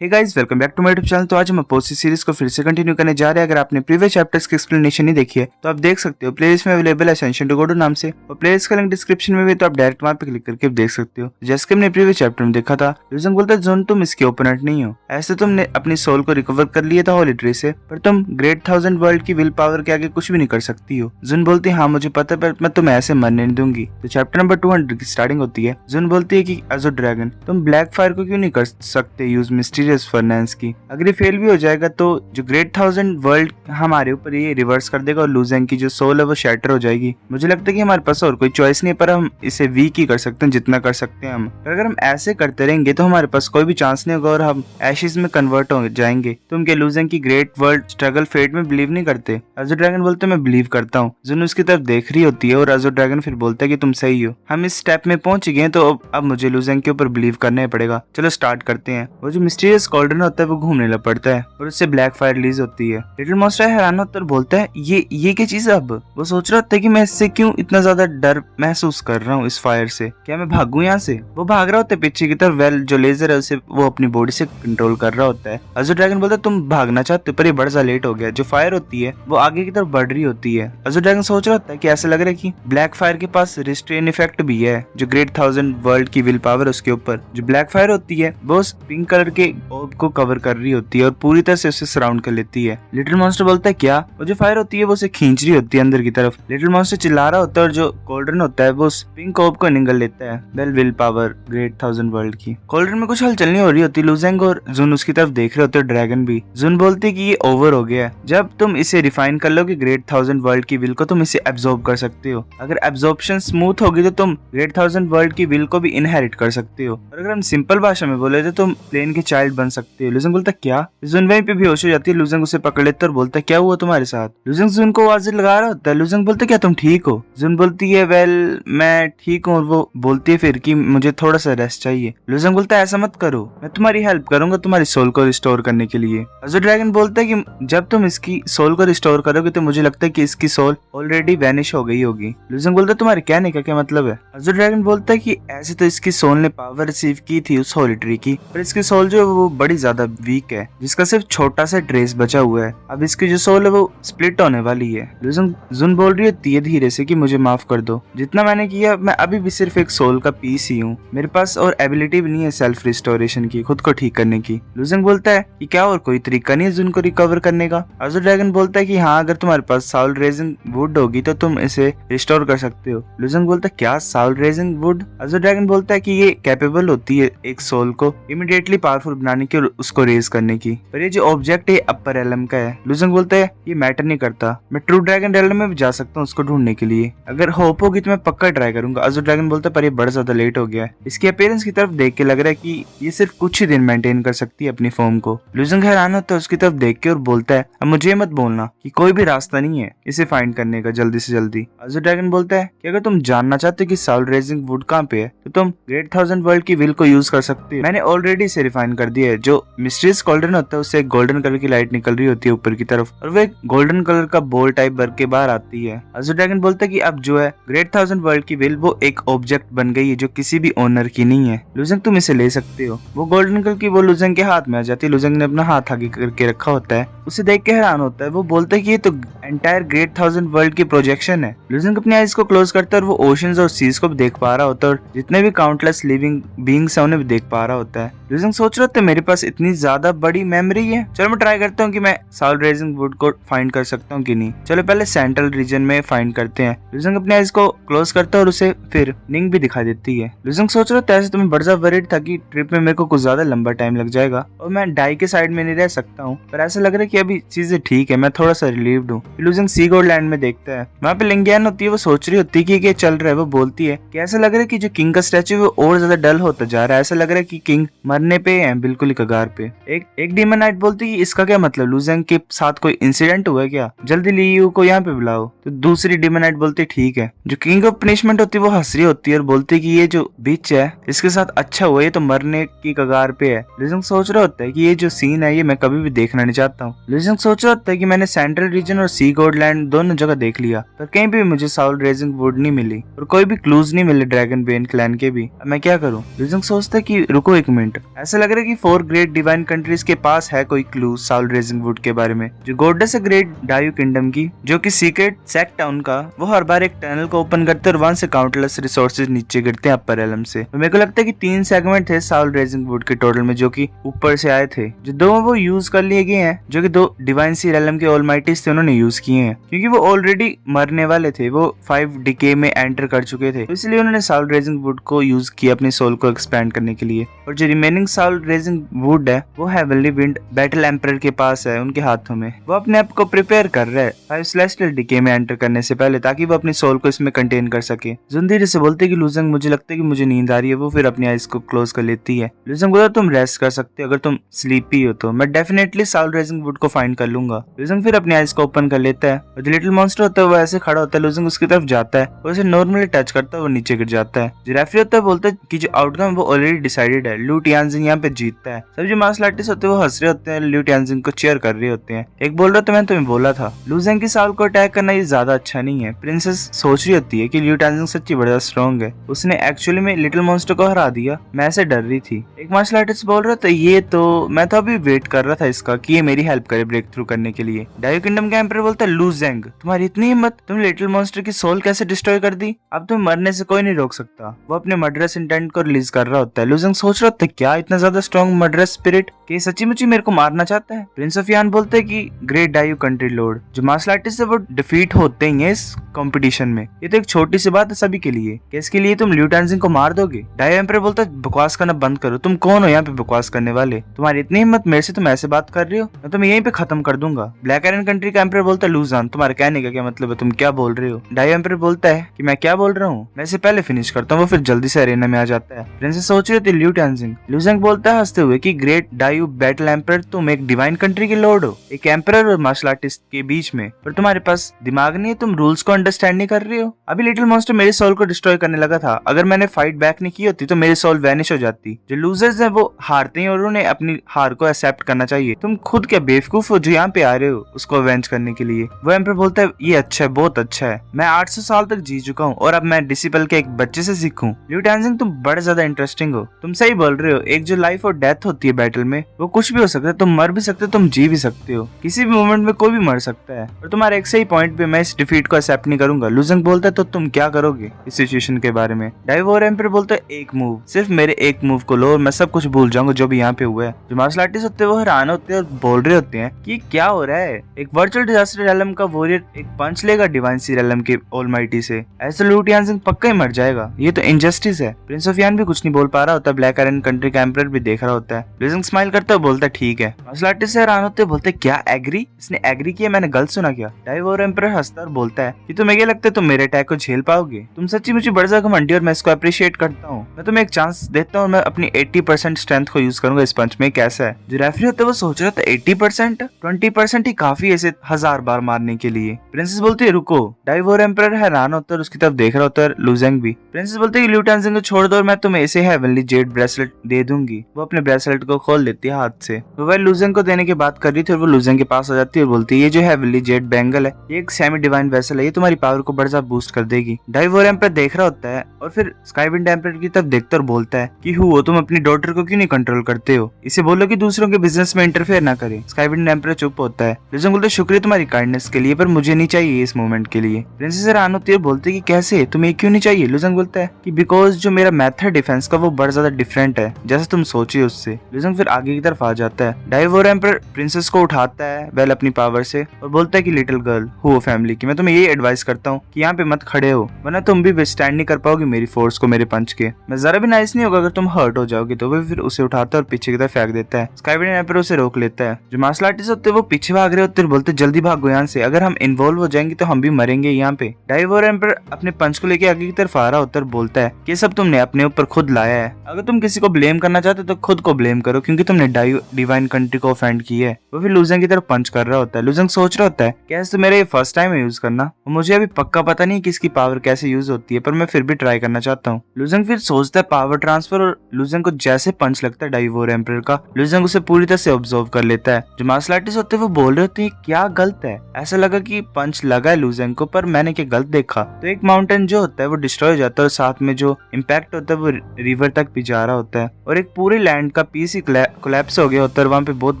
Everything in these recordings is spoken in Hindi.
Hey guys, welcome back to my YouTube channel. तो आज हम अपोसी सीरीज को फिर से कंटिन्यू करने जा रहे हैं। अगर आपने प्रीवियस चैप्टर्स की एक्सप्लेनेशन नहीं देखी है तो आप देख सकते हो, प्लेलिस्ट में अवेलेबल है असेंशन टू गॉड नाम से, और प्लेलिस्ट का लिंक डिस्क्रिप्शन में भी, तो आप डायरेक्ट वहां पे क्लिक करके देख सकते हो। जैसे कि हमने प्रीवियस चैप्टर में देखा था, ल्यूजेंग बोलता है जोन तुम इसके ओपोनेंट नहीं हो, ऐसे तुमने अपनी सोल को रिकवर कर लिया था होली ट्री से, पर तुम ग्रेट 1000 वर्ल्ड की विल पावर के आगे कुछ भी नहीं कर सकती हो। जुन बोलती है हाँ मुझे पता है, पर मैं तुम्हें ऐसे मरने नहीं दूंगी। तो चैप्टर नंबर 200 की स्टार्टिंग होती है। जुन बोलती है कि एज अ ड्रैगन तुम ब्लैक फायर को क्यों नहीं कर सकते यूज मिस्टीरियस फर्नेंस की। अगर ये फेल भी हो जाएगा तो जो ग्रेट 1000 वर्ल्ड हमारे ऊपर ये रिवर्स कर देगा और ल्यूजेंग की जो सोल है वो शैटर हो जाएगी। मुझे लगता है कि हमारे पास और कोई चॉइस नहीं है, पर हम इसे वीक ही कर सकते हैं जितना कर सकते हैं हम। पर अगर हम ऐसे करते रहेंगे तो हमारे पास कोई भी चांस नहीं होगा और हम एशेस में कन्वर्ट हो जाएंगे। तुम क्या ल्यूजेंग की ग्रेट वर्ल्ड स्ट्रगल फेट में बिलीव नहीं करते? अजो ड्रैगन बोलते मैं बिलीव करता हूँ। जुन उसकी तरफ देख रही होती है और अजो ड्रैगन फिर बोलता है कि तुम सही हो, हम इस स्टेप में पहुंच गए तो अब मुझे ल्यूजेंग के ऊपर बिलीव करना ही पड़ेगा। चलो स्टार्ट करते हैं। वो जो मिस्टीरियस कॉल्डन होता है वो घूमने लग पड़ता है और उससे ब्लैक फायर रिलीज होती है। लिटिल मॉन्स्टर हैरान होता है और बोलता है ये क्या चीज है। अब वो सोच रहा होता है कि मैं इससे क्यों इतना ज्यादा डर महसूस कर रहा हूँ इस फायर से, क्या मैं भागूं यहाँ से। वो भाग रहा होता है पीछे की तरफ। वेल जो लेजर है उसे वो अपनी बॉडी से कंट्रोल कर रहा होता है। अजो ड्रैगन बोलता है तुम भागना चाहते हो पर ये बड़ा सा लेट हो गया। जो फायर होती है वो आगे की तरफ बढ़ रही होती है। अजो ड्रैगन सोच रहा होता है कि ऐसा लग रहा है कि ब्लैक फायर के पास रिस्ट्रेन इफेक्ट भी है, जो ग्रेट 1000 वर्ल्ड की विल पावर उसके ऊपर। जो ब्लैक फायर होती है वो पिंक कलर के ऑर्ब को कवर कर रही होती है और पूरी तरह से उसे सराउंड कर लेती है। लिटिल मॉन्स्टर बोलता है क्या? वो जो फायर होती है वो उसे खींच रही होती है अंदर की तरफ। लिटिल मॉन्स्टर चिल्ला रहा होता है और जो कॉल्डरन होता है वो उस पिंक ऑर्ब को निगल लेता है। Well will power great 1000 world की। कॉल्डरन में कुछ हलचल नहीं हो रही होती। ल्यूजेंग और जुन उसकी तरफ देख रहे होते हैं, ड्रैगन भी। जुन बोलती है कि ये ओवर हो गया है। जब तुम इसे रिफाइन कर लोगे ग्रेट 1000 वर्ल्ड की विल को, तुम इसे एब्जॉर्ब कर सकते हो। अगर एब्जॉर्प्शन स्मूथ होगी तो तुम ग्रेट 1000 वर्ल्ड की विल को भी इनहेरिट कर सकते हो। और अगर हम सिंपल भाषा में बोले तो तुम प्लेन के चाइल्ड बन सकते हो। ल्यूजेंग बोलता है क्या? जुन वहीं पे बेहोश हो जाती है। ल्यूजेंग उसे पकड़ लेता है और बोलता है क्या हुआ तुम्हारे साथ? ल्यूजेंग जुन को आवाज लगा रहा होता है। ल्यूजेंग बोलता है क्या तुम ठीक हो? जुन बोलती है वेल मैं ठीक हूँ। वो बोलती है फिर कि मुझे थोड़ा सा रेस्ट चाहिए। ल्यूजेंग बोलता है ऐसा मत करो, मैं तुम्हारी हेल्प करूंगा तुम्हारी सोल को रिस्टोर करने के लिए। अजो ड्रैगन बोलता है कि जब तुम इसकी सोल को रिस्टोर करोगे तो मुझे लगता है कि इसकी सोल ऑलरेडी वैनिश हो गई होगी। ल्यूजेंग बोलता है तुम्हारे कहने का क्या मतलब है? अजो ड्रैगन बोलता है कि ऐसे तो इसकी सोल ने पावर रिसीव की थी उस होली ट्री की, पर इसकी सोल जो है वो बड़ी ज्यादा वीक है, जिसका सिर्फ छोटा सा ट्रेस बचा हुआ है। अब इसकी जो सोल है वो स्प्लिट होने वाली है। ल्यूजेंग जुन बोल रही है धीरे से कि मुझे माफ कर दो, जितना मैंने किया मैं अभी भी सिर्फ एक सोल का पीस ही हूँ, मेरे पास और एबिलिटी भी नहीं है सेल्फ रिस्टोरेशन की, खुद को ठीक करने की। ल्यूजेंग बोलता है कि क्या और कोई तरीका नहीं है जुन को रिकवर करने का? अजो ड्रैगन बोलता है कि हाँ अगर तुम्हारे पास साउल रेजिंग वुड होगी तो तुम इसे रिस्टोर कर सकते हो। ल्यूजेंग बोलता है क्या साउल रेजिंग वुड? अजो ड्रैगन बोलता है कि ये कैपेबल होती है एक सोल को इमीडिएटली पावरफुल बनाने की और उसको रेज करने की, पर ये जो ऑब्जेक्ट है अपर एलम का है। ल्यूजेंग बोलता है ये मैटर नहीं करता, मैं ट्रू ड्रैगन एलम में भी जा सकता हूँ उसको ढूंढने के लिए, अगर होप होगी तो मैं पक्का ट्राई करूंगा। अजो ड्रैगन बोलता है पर ये बड़ा ज्यादा लेट हो गया है। इसके अपीयरेंस की तरफ देख के लग रहा है कि ये सिर्फ कुछ ही दिन मेंटेन कर सकती है अपनी फॉर्म को। ल्यूजेंग हैरान होता है उसकी तरफ देख के और बोलता है अब मुझे मत बोलना कि कोई भी रास्ता नहीं है इसे फाइंड करने का जल्दी से जल्दी। अजो ड्रैगन बोलता है कि अगर तुम जानना चाहते हो कि साउल रेजिंग वुड कहाँ पे है तो तुम ग्रेट 1000 वर्ल्ड की विल को यूज कर सकते हो। मैंने ऑलरेडी इसे रिफाइन कर दिया है। जो मिस्ट्रियस कॉल्डरन होता है उससे एक गोल्डन कलर की लाइट निकल रही होती है ऊपर की तरफ और वो एक गोल्डन कलर का बॉल टाइप भर के बाहर आती है। अजो ड्रैगन बोलता है कि अब जो है ग्रेट 1000 वर्ल्ड की विल वो एक ऑब्जेक्ट बन गई है जो किसी भी ओनर की नहीं है। ल्यूजेंग तुम इसे ले सकते हो। वो गोल्डन कलर की वो ल्यूजेंग के हाथ में आ जाती है। ल्यूजेंग ने अपना हाथ आगे करके रखा होता है। उसे देख के हैरान होता है। वो बोलता है कि ये तो एंटायर ग्रेट 1000 वर्ल्ड की प्रोजेक्शन है। ल्यूजेंग अपनी आईज को क्लोज करता है और वो ओशंस और सीज को भी देख पा रहा होता है और जितने भी काउंटलेस लिविंग बीइंग्स है उन्हें भी देख पा रहा होता है। ल्यूजेंग सोच रहा था मेरे पास इतनी ज्यादा बड़ी मेमोरी है, चलो मैं ट्राई करता हूँ कि मैं साउल रेजिंग वुड को फाइंड कर सकता हूँ कि नहीं। चलो पहले सेंट्रल रीजन में फाइंड करते हैं। ल्यूजेंग अपने आईज को क्लोज करता है और उसे फिर निंग भी दिखा देती है। ल्यूजेंग सोच रहा था ऐसे तो मैं बड़ा वरीड था कि ट्रिप में मेरे को कुछ ज्यादा लंबा टाइम लग जाएगा और मैं डाई के साइड में नहीं रह सकता हूँ, पर ऐसा लग रहा है कि अभी चीजें ठीक है, मैं थोड़ा सा रिलीव्ड हूँ। ल्यूजेंग सीगोल्ड लैंड में देखता है, वहाँ पे लिंगियन होती है। वो सोच रही होती है कि चल रहा है। वो बोलती है कि ऐसा लग रहा है कि जो किंग का स्टैचू वो और ज्यादा डल होता जा रहा है, ऐसा लग रहा है कि किंग मरने पे है, बिल्कुल ही कगार पे। एक डीमन नाइट बोलती है इसका क्या मतलब, ल्यूजेंग के साथ कोई इंसिडेंट हुआ है क्या, जल्दी लियू को यहाँ पे बुलाओ। तो दूसरी डीमन नाइट बोलती है ठीक है। जो किंग ऑफ पनिशमेंट होती है वो हंस रही होती है और बोलती है कि ये जो बिच है इसके साथ अच्छा हुआ, ये तो मरने की कगार पे है। ल्यूजेंग सोच रहा होता है कि ये जो सीन है ये मैं कभी भी देखना नहीं चाहता हूँ। लुजिंग सोच रहा होता है कि मैंने सेंट्रल रीजन और सी गोड लैंड दोनों जगह देख लिया, पर कहीं भी मुझे साउल रेजिंग वुड नहीं मिली और कोई भी क्लूज नहीं मिले ड्रैगन बेन क्लैन के भी। अब मैं क्या करूं? लुजिंग सोचता है कि रुको एक मिनट, ऐसा लग रहा है कि 4 ग्रेट डिवाइन कंट्रीज के पास है कोई क्लू साउल रेजिंग वुड के बारे में। जो गोडेस है ग्रेट डायू किंगडम की, जो कि सीक्रेट सेक टाउन का, वो हर बार एक टनल को ओपन करते और वहां से काउंटलेस रिसोर्सेज नीचे गिरते हैं अपर एलम से। तो मेरे को लगता है कि 3 सेगमेंट थे साउल रेजिंग वुड के टोटल में, जो कि ऊपर से आए थे। जो 2 वो यूज कर लिए गए हैं, जो कि 2 डिवाइन सी रेलम के ऑलमाइटीज थे उन्होंने यूज किए हैं, क्योंकि वो ऑलरेडी मरने वाले थे, वो 5 डिके में एंटर कर चुके थे, तो इसलिए उन्होंने साउल रेजिंग वुड को यूज किया अपनी सोल को एक्सपैंड करने के लिए। और जो रिमेनिंग साउल रेजिंग वुड है वो हेवनली विंड बैटल एम्परर के पास है, उनके हाथों में। वो अपने आप को प्रिपेयर कर रहा है 5 सेलेस्टियल डिके में एंटर करने से पहले, ताकि वो अपनी सोल को इसमें कंटेन कर सके। जुंदीर से बोलते कि लुजिंग मुझे लगता है कि मुझे नींद आ रही है, वो फिर अपनी आइज को क्लोज कर लेती है। लुजिंग बोला तुम रेस्ट कर सकते हो, अगर तुम स्लीपी हो तो मैं डेफिनेटली साउल रेजिंग वुड को फाइंड कर लूंगा। लुजिंग फिर अपनी आइज को ओपन कर लेता है और जो लिटिल मॉन्स्टर होता है वो ऐसे खड़ा होता है, लुजिंग उसकी तरफ जाता है और उसे नॉर्मली टच करता है, वो नीचे गिर जाता है। जो रेफरी होता है बोलता है कि जो आउटकम वो ऑलरेडी डिसाइडेड है, लू टियानजिंग यहाँ पे जीतता है। सब जो मार्शल आर्टिस्ट होते हैं वो हंस रहे होते हैं, लू टियानजिंग को चीयर कर रहे होते हैं। एक बोल रहा तो मैंने तुम्हें बोला था, लुजिंग की साउल को अटैक करना ये ज्यादा अच्छा नहीं है। प्रिंसेस सोच रही होती है कि लू टियानजिंग सच्ची बड़ा स्ट्रॉन्ग है, उसने एक्चुअली में लिटिल मॉन्स्टर को हरा दिया, मैं ऐसे डर रही थी। एक मार्शल आर्टिस्ट बोल रहा था ये तो मैं तो अभी वेट कर रहा था इसका कि ये मेरी हेल्प करे ब्रेक थ्रू करने के लिए। डायू किंगडम का एम्परर बोलता है लुजिंग तुम्हारी इतनी हिम्मत, तुमने लिटिल मॉन्स्टर की सोल कैसे डिस्ट्रॉय कर दी? अब तुम मरने से कोई नहीं रोक सकता। वो अपने मर्डरस इंटेंट को रिलीज कर रहा होता है। लुजिंग सोच रहा होता है क्या इतना ज्यादा स्ट्रॉन्ग मर्डरस स्पिरिट कि सच्ची मुच्ची मेरे को मारना चाहता है। प्रिंस ऑफ यान बोलते हैं कि ग्रेट डायू कंट्री लॉर्ड, जो मार्शल आर्टिस्ट है वो डिफीट होते ही है इस कंपटीशन में। ये तो एक छोटी सी बात है सभी के लिए, कि इसके लिए तुम लिu टानजिंग को मार दोगे? डायू एम्परर बोलता है बकवास करना बंद करो, तुम कौन हो यहाँ पे बकवास करने वाले? तुम्हारी इतनी हिम्मत मेरे से तुम ऐसे बात कर रहे हो, मैं तुम्हें यहीं पे खत्म कर दूंगा। ब्लैक आयरन कंट्री का एम्परर बोलता है लुजान तुम्हारे कहने का क्या मतलब है, तुम क्या बोल रहे हो? डायू एम्परर बोलता है कि मैं क्या बोल रहा हूँ, मैं इसे पहले फिनिश करता हूँ। वो फिर जल्दी से अरेना में आ जाता है। प्रिंसेस सोच रही थी लिu टानजिंग। लुजिंग बोलता है हंसते हुए कि ग्रेट डायू बैटल एम्परर तुम एक डिवाइन कंट्री के लॉर्ड हो, एक एम्परर और मार्शल आर्टिस्ट के बीच में, पर तुम्हारे पास दिमाग नहीं है, तुम रूल्स को अंडरस्टैंड नहीं कर रहे हो। अभी लिटिल मॉन्स्टर मेरी सोल को डिस्ट्रॉय करने लगा था, अगर मैंने फाइट बैक नहीं की होती तो मेरी सोल वैनिश हो जाती। जो लूजर्स हैं वो हारते हैं और उन्हें अपनी हार को एक्सेप्ट करना चाहिए। तुम खुद क्या बेवकूफ हो जो यहाँ पे आ रहे हो उसको अवेंज करने के लिए? वो एम्परर बोलता है ये अच्छा है, बहुत अच्छा है, मैं 800 साल तक जी चुका हूँ और अब मैं डिसिपल के एक बच्चे से सीखूं। लिu टानजिंग तुम बड़े ज्यादा इंटरेस्टिंग हो, तुम सही बोल रहे हो, एक जो लाइफ और डेथ होती है बैटल में वो कुछ भी हो सकता है, तुम मर भी सकते हो, तुम जी भी सकते हो, किसी भी मोमेंट में कोई भी मर सकता है, और तुम्हारे एक सही पॉइंट पे मैं इस डिफीट को एक्सेप्ट नहीं करूंगा। लुजिंग बोलता है तो तुम क्या करोगे इस सिचुएशन के बारे में? डायू एम्परर बोलता है एक मूव, सिर्फ मेरे एक मूव को लो और मैं सब कुछ भूल जाऊंगा जो भी यहाँ पे हुआ है। जो मार्शल आर्टिस्ट होते हैं वो हैरान होते हैं और बोल रहे होते हैं कि क्या हो रहा है, एक वर्चुअल डिजास्टर रेलम का वॉरियर एक पंच लेगा डिवाइन सी रेलम के ऑलमाइटी से, ऐसे लिu टानजिंग पक्का ही मर जाएगा, ये तो इनजस्टिस है। प्रिंस ऑफ यान भी कुछ नहीं बोल पा रहा होता, ब्लैक आयरन कंट्री का एम्परर भी देख रहा होता है। लुजिंग स्माइल करता है, बोलता है ठीक है। मार्शल आर्टिस्ट से हैरान होते बोलते क्या एग्री, इसने एग्री किया, मैंने गलत सुना क्या? डायू एम्परर हंसता और बोलता है कि तुम्हें क्या लगता है तुम मेरे अटैक को झेल पाओगे? तुम सच्ची मुझे बड़ा ज्यादा घमंडी और मैं इसको अप्रिशिएट करता हूँ। मैं तुम्हें एक चांस देता हूँ, मैं अपनी 80% स्ट्रेंथ को यूज करूंगा इस पंच में, कैसा है? जो रेफरी होता है वो सोच रहा था 80%, 20% ही काफी ऐसे 1000 बार मारने के लिए। प्रिंसेस बोलती है रुको। डायू एम्परर हैरान होता है और उसकी तरफ देख रहा होता है लुजिंग भी। प्रिंसेस बोलती है लिu टानजिंग को छोड़ दो और मैं तुम्हें ऐसे हेवनली जेड ब्रेसलेट दे दूंगी। वो अपने ब्रेसलेट को खोल लेती है हाथ से। वो लुजिंग को देने की बात कर रही थी और वो लुजिंग के पास आ जाती है और बोलती है ये जो हेवनली जेड बैंगल है ये एक सेमी डिवाइन वेसल है, ये तुम्हारी पावर को बड़ा ज्यादा बूस्ट कर देगी। डायू एम्परर देख रहा होता है और फिर स्काईविंड एम्परर की तरफ देखता और बोलता है कि हुआ तुम अपनी डॉटर को क्यों नहीं कंट्रोल करते हो, इसे बोलो कि दूसरों के बिजनेस में इंटरफेयर ना करे। स्काईविंड एम्परर चुप होता है। लुजिंग बोलता है शुक्रिया तुम्हारी काइंडनेस के लिए, पर मुझे नहीं चाहिए इस मोमेंट के लिए। प्रिंसेस हैरान होती है, बोलती है कि कैसे तुम्हें क्यों नहीं चाहिए? लुजिंग बोलता है कि बिकॉज जो मेरा मेथड डिफेंस का वो बड़ा ज्यादा डिफरेंट है जैसे तुम सोचिए उससे। लुजिंग फिर आगे की तरफ आ जाता है। डायू एम्परर प्रिंसेस को उठाता है वेल अपनी पावर से और बोलता है कि लिटिल गर्ल हो फैमिली की, मैं तुम्हें यही एडवाइस करता हूँ कि यहाँ पे मत खड़े हो, वरना तुम भी विथस्टैंड नहीं कर पाओगे मेरी फोर्स को, मेरे पंच के। मैं जरा भी नाइस नहीं होगा अगर तुम हर्ट हो जाओगे। तो वो फिर उसे उठाता है और पीछे की तरफ फेंक देता है। स्काईविंड एम्परर उसे रोक लेता है। जो मार्शल आर्टिस्ट होते हैं वो पीछे भाग रहे होते हैं, बोलते जल्दी भागो यहाँ से, अगर हम इन्वॉल्व हो जाएंगे तो हम भी मरेंगे यहाँ पे। डायू एम्परर अपने पंच को लेके आगे की तरफ आ रहा होता है, बोलता है कि सब तुमने अपने ऊपर खुद लाया है, अगर तुम किसी को ब्लेम करना चाहते तो खुद को ब्लेम करो क्योंकि तुमने डिवाइन कंट्री को ऑफेंड किया है। वो फिर लुजिंग की तरफ पंच कर रहा होता है। लुजिंग सोच रहा होता है कैसे तो मेरा ये फर्स्ट टाइम है यूज करना, मुझे अभी पक्का पता नहीं कि इसकी पावर कैसे यूज होती है, पर मैं फिर भी ट्राई करना चाहता हूँ। लुजिंग फिर सोचता है पावर ट्रांसफर और लुजिंग को जैसे पंच लगता है डायू एम्परर का, लुजिंग उसे पूरी तरह से ऑब्जर्व कर लेता है। जो मार्शल आर्टिस्ट होते हैं वो बोल रहे होते हैं क्या गलत है। ऐसा लगा कि पंच लगा है लुजेंग को, पर मैंने क्या गलत देखा। तो एक माउंटेन जो होता है वो डिस्ट्रॉय हो जाता है और साथ में जो इम्पैक्ट होता है वो रिवर तक भी जा रहा होता है और एक पूरे लैंड का पीस ही कोलैप्स हो गया होता है। वहाँ पे बहुत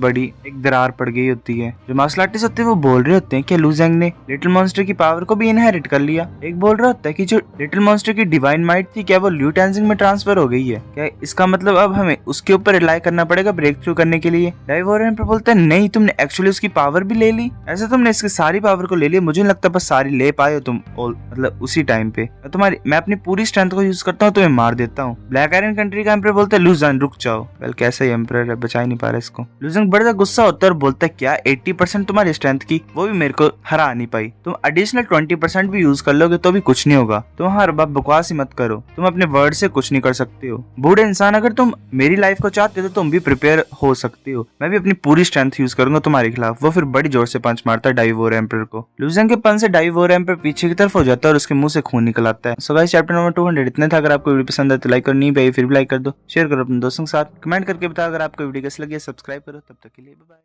बड़ी एक दरार पड़ गई होती है। जो मार्शल आर्टिस्ट होते हैं वो बोल रहे होते हैं कि लुजेंग ने लिटिल मॉन्स्टर की पावर को भी इनहेरिट कर लिया। एक बोल रहा होता है कि जो लिटिल मॉन्स्टर की डिवाइन माइट थी क्या वो लियू टेंजिंग में ट्रांसफर हो गई है, क्या इसका मतलब अब हमें उसके ऊपर रिलाई करना पड़ेगा ब्रेक थ्रू करने के लिए। डाइवोरियन पर बोलता है नहीं, तुमने एक्चुअली उसकी पावर भी ले ली। ऐसा तुमने इसकी सारी पावर को ले लिया? मुझे नहीं लगता बस सारी ले पाए हो तुम, मतलब उसी टाइम पे। मैं अपनी पूरी स्ट्रेंथ को यूज करता हूँ, तुम्हें मार देता हूँ। ब्लैक आयरन कंट्री का एम्परर बोलता है लुजन रुक जाओ। वेल कैसा एम्परर है, बचा ही नहीं पा रहा इसको। लुजन बड़ा गुस्सा होता है और बोलता है क्या 80% तुम्हारी स्ट्रेंथ की वो भी मेरे को हरा नहीं पाई, तुम एडिशनल 20% भी यूज कर लोगे तो भी कुछ नहीं होगा। तुम हर बात बकवास ही मत करो, तुम अपने वर्ड से कुछ नहीं कर सकते हो। बूढ़े इंसान, अगर तुम मेरी लाइफ को चाहते हो तो तुम भी प्रिपेयर हो सकते हो। मैं भी अपनी पूरी स्ट्रेंथ यूज करूंगा तुम्हारे खिलाफ। वो फिर बड़ी जोर से पंच मारता है डाइवोर एम्परर को। लुजन के पंच से डाइवोर एम्परर पीछे की तरफ हो जाता है और उसके मुंह से खून निकल आता है। सो गाइस चैप्टर नंबर 200 इतना था। अगर आपको वीडियो पसंद है तो लाइक और नहीं भाई फिर भी लाइक कर दो, शेयर करो अपने दोस्तों के साथ, कमेंट करके बताओ अगर आपको वीडियो कैसी लगी है, सब्सक्राइब करो। तब तक के लिए बाय बाय।